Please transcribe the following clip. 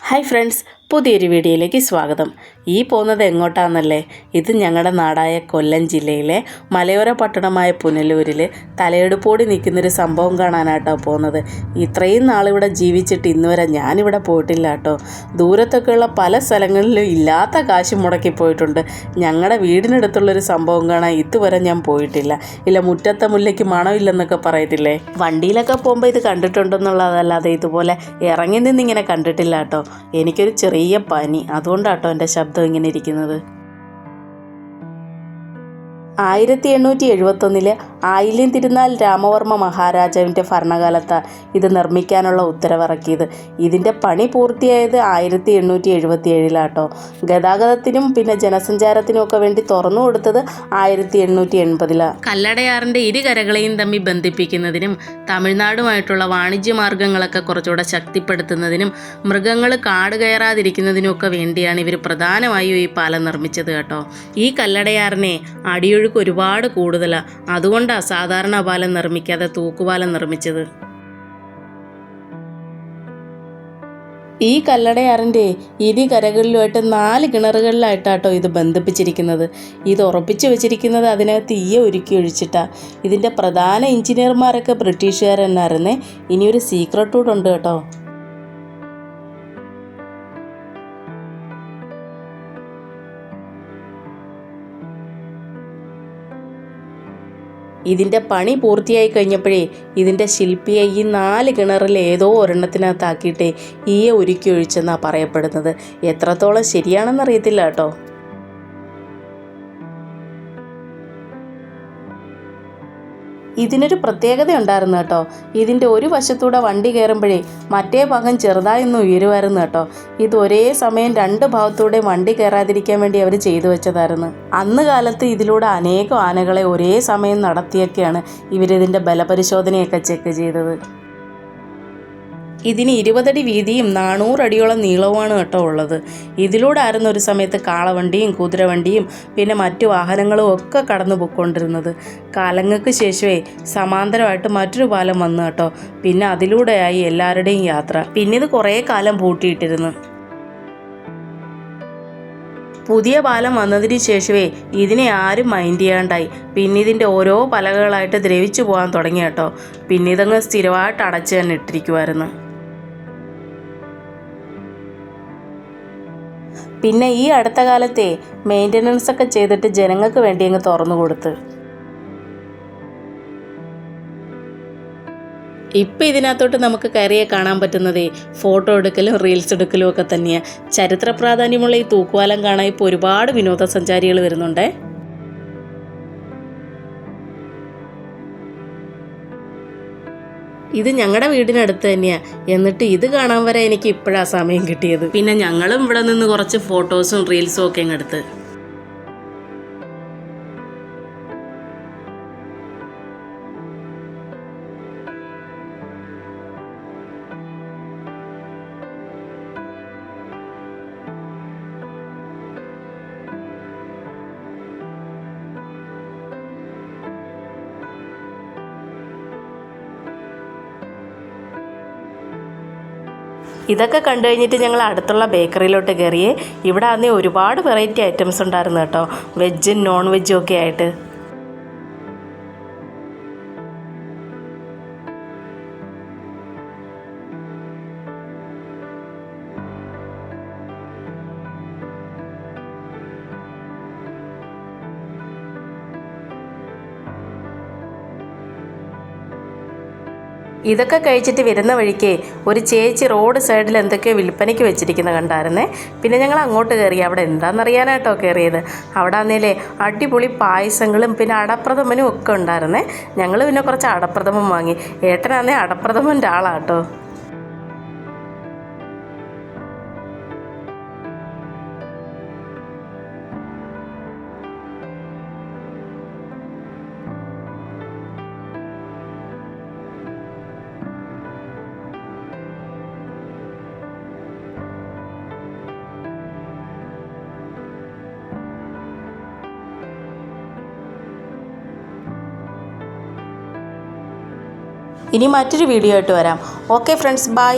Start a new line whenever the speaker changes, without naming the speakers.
Hi friends, പുതിയൊരു വീഡിയോയിലേക്ക് സ്വാഗതം. ഈ പോകുന്നത് എങ്ങോട്ടാണെന്നല്ലേ? ഇത് ഞങ്ങളുടെ നാടായ കൊല്ലം ജില്ലയിലെ മലയോര പട്ടണമായ പുനലൂരിൽ തലയെടുപ്പോടി നിൽക്കുന്നൊരു സംഭവം കാണാനായിട്ടോ പോകുന്നത്. ഇത്രയും നാളിവിടെ ജീവിച്ചിട്ട് ഇന്നുവരെ ഞാനിവിടെ പോയിട്ടില്ല കേട്ടോ. ദൂരത്തൊക്കെയുള്ള പല സ്ഥലങ്ങളിലും ഇല്ലാത്ത കാശ് മുടക്കി പോയിട്ടുണ്ട്. ഞങ്ങളുടെ വീടിനടുത്തുള്ളൊരു സംഭവം കാണാൻ ഇതുവരെ ഞാൻ പോയിട്ടില്ല. ഇല്ല, മുറ്റത്തെ മുല്ലയ്ക്ക് മണമില്ലെന്നൊക്കെ പറയത്തില്ലേ. വണ്ടിയിലൊക്കെ പോകുമ്പോൾ ഇത് കണ്ടിട്ടുണ്ടെന്നുള്ളതല്ലാതെ ഇതുപോലെ ഇറങ്ങി നിന്നിങ്ങനെ കണ്ടിട്ടില്ല കേട്ടോ. എനിക്കൊരു ചെറിയ പനി, അതുകൊണ്ടാട്ടോ എൻ്റെ ശബ്ദം ഇങ്ങനെ ഇരിക്കുന്നത്. 1871 ആയില്യം തിരുനാൾ രാമവർമ്മ മഹാരാജാവിൻ്റെ ഭരണകാലത്താണ് ഇത് നിർമ്മിക്കാനുള്ള ഉത്തരവിറക്കിയത്. ഇതിൻ്റെ പണി പൂർത്തിയായത് 1877 ഗതാഗതത്തിനും പിന്നെ ജനസഞ്ചാരത്തിനും ഒക്കെ വേണ്ടി തുറന്നു കൊടുത്തത് 1880. കല്ലടയാറിൻ്റെ ഇരുകരകളെയും തമ്മിൽ ബന്ധിപ്പിക്കുന്നതിനും തമിഴ്നാടുമായിട്ടുള്ള വാണിജ്യ മാർഗങ്ങളൊക്കെ കുറച്ചുകൂടെ ശക്തിപ്പെടുത്തുന്നതിനും മൃഗങ്ങൾ കാട് കയറാതിരിക്കുന്നതിനും ഒക്കെ വേണ്ടിയാണ് ഇവർ പ്രധാനമായും ഈ പാലം നിർമ്മിച്ചത് കേട്ടോ. ഈ കല്ലടയാറിനെ അടിയൊഴുക്ക് ഒരുപാട് കൂടുതലാണ്. അതുകൊണ്ടാണ് സാധാരണ പാലം നിർമ്മിക്കാതെ തൂക്കുപാലം നിർമ്മിച്ചത്. ഈ കല്ലടയാറിൻ്റെ ഇരുകരകളിലുമായിട്ട് 4 കിണറുകളിലായിട്ടാട്ടോ ഇത് ബന്ധിപ്പിച്ചിരിക്കുന്നത്. ഇത് ഉറപ്പിച്ചു വെച്ചിരിക്കുന്നത് അതിനകത്ത് ഈയ ഒരുക്കി ഒഴിച്ചിട്ടാണ്. ഇതിൻ്റെ പ്രധാന എഞ്ചിനീയർമാരൊക്കെ ബ്രിട്ടീഷുകാർ തന്നെയായിരുന്നേ. ഇനിയൊരു സീക്രട്ട് കൂടെ ഉണ്ട് കേട്ടോ. ഇതിൻ്റെ പണി പൂർത്തിയായി കഴിഞ്ഞപ്പോഴേ ഇതിൻ്റെ ശില്പിയെ ഈ 4 കിണറിൽ ഏതോ ഒരെണ്ണത്തിനകത്താക്കിയിട്ടേ ഈയ ഒരുക്കി ഒഴിച്ചെന്നാണ് പറയപ്പെടുന്നത്. എത്രത്തോളം ശരിയാണെന്നറിയത്തില്ല കേട്ടോ. ഇതിനൊരു പ്രത്യേകത ഉണ്ടായിരുന്നു കേട്ടോ. ഇതിൻ്റെ ഒരു വശത്തൂടെ വണ്ടി കയറുമ്പോഴേ മറ്റേ ഭാഗം ചെറുതായൊന്നും ഉയരുമായിരുന്നു കേട്ടോ. ഇത് ഒരേ സമയം 2 ഭാഗത്തൂടെ വണ്ടി കയറാതിരിക്കാൻ വേണ്ടി അവർ ചെയ്തു വെച്ചതായിരുന്നു. അന്ന് കാലത്ത് ഇതിലൂടെ അനേകം ആനകളെ ഒരേ സമയം നടത്തിയൊക്കെയാണ് ഇവരിതിൻ്റെ ബലപരിശോധനയൊക്കെ ചെക്ക് ചെയ്തത്. ഇതിന് 20 അടി വീതിയും 400 അടിയോളം നീളവുമാണ് കേട്ടോ ഉള്ളത്. ഇതിലൂടെ ആയിരുന്നു ഒരു സമയത്ത് കാളവണ്ടിയും കുതിരവണ്ടിയും പിന്നെ മറ്റു വാഹനങ്ങളും ഒക്കെ കടന്നു പോയിക്കൊണ്ടിരുന്നത്. കാലങ്ങൾക്ക് ശേഷമേ സമാന്തരമായിട്ട് മറ്റൊരു പാലം വന്നു കേട്ടോ. പിന്നെ അതിലൂടെയായി എല്ലാവരുടെയും യാത്ര. പിന്നെ ഇത് കുറേ കാലം പൂട്ടിയിട്ടിരുന്നു. പുതിയ പാലം വന്നതിന് ശേഷമേ ഇതിനെ ആരും മൈൻഡ് ചെയ്യാണ്ടായി. പിന്നെ ഇതിൻ്റെ ഓരോ പലകകളായിട്ട് ദ്രവിച്ചു പോകാൻ തുടങ്ങി കേട്ടോ. പിന്നെ ഇതങ്ങ് സ്ഥിരമായിട്ട് അടച്ചു തന്നെ ഇട്ടിരിക്കുമായിരുന്നു. പിന്നെ ഈ അടുത്ത കാലത്തെ മെയിൻ്റനൻസ് ഒക്കെ ചെയ്തിട്ട് ജനങ്ങൾക്ക് വേണ്ടി അങ്ങ് തുറന്നു കൊടുത്ത്. ഇപ്പം ഇതിനകത്തോട്ട് നമുക്ക് കയറിയെ കാണാൻ പറ്റുന്നതേ ഫോട്ടോ എടുക്കലും റീൽസ് എടുക്കലും ഒക്കെ തന്നെയാണ്. ചരിത്ര പ്രാധാന്യമുള്ള ഈ തൂക്കുപാലം കാണാൻ ഇപ്പോൾ ഒരുപാട് വിനോദസഞ്ചാരികൾ വരുന്നുണ്ടേ. ഇത് ഞങ്ങളുടെ വീടിനടുത്ത് തന്നെയാണ്. എന്നിട്ട് ഇത് കാണാൻ വരെ എനിക്ക് ഇപ്പോഴാണ് സമയം കിട്ടിയത്. പിന്നെ ഞങ്ങളും ഇവിടെ നിന്ന് കുറച്ച് ഫോട്ടോസും റീൽസും ഒക്കെ അങ്ങ് എടുത്ത്. ഇതൊക്കെ കണ്ടു കഴിഞ്ഞിട്ട് ഞങ്ങൾ അടുത്തുള്ള ബേക്കറിയിലോട്ട് കയറിയേ. ഇവിടെ അന്നേ ഒരുപാട് വെറൈറ്റി ഐറ്റംസ് ഉണ്ടായിരുന്നു കേട്ടോ, വെജും നോൺ വെജും ഒക്കെ ആയിട്ട്. ഇതൊക്കെ കഴിച്ചിട്ട് വരുന്ന വഴിക്ക് ഒരു ചേച്ചി റോഡ് സൈഡിൽ എന്തൊക്കെയോ വിൽപ്പനയ്ക്ക് വെച്ചിരിക്കുന്ന കണ്ടായിരുന്നേ. പിന്നെ ഞങ്ങൾ അങ്ങോട്ട് കയറി. അവിടെ എന്താണെന്നറിയാനായിട്ടോ കയറിയത്. അവിടെ ആന്നേലേ അടിപൊളി പായസങ്ങളും പിന്നെ അടപ്രഥമനും ഒക്കെ ഉണ്ടായിരുന്നേ. ഞങ്ങൾ പിന്നെ കുറച്ച് അടപ്രഥമൻ വാങ്ങി. ഏട്ടനാന്നേ അടപ്രഥമൻ്റെ ആളാട്ടോ. ഇനി മറ്റൊരു വീഡിയോ ആയിട്ട് വരാം. Okay friends, by.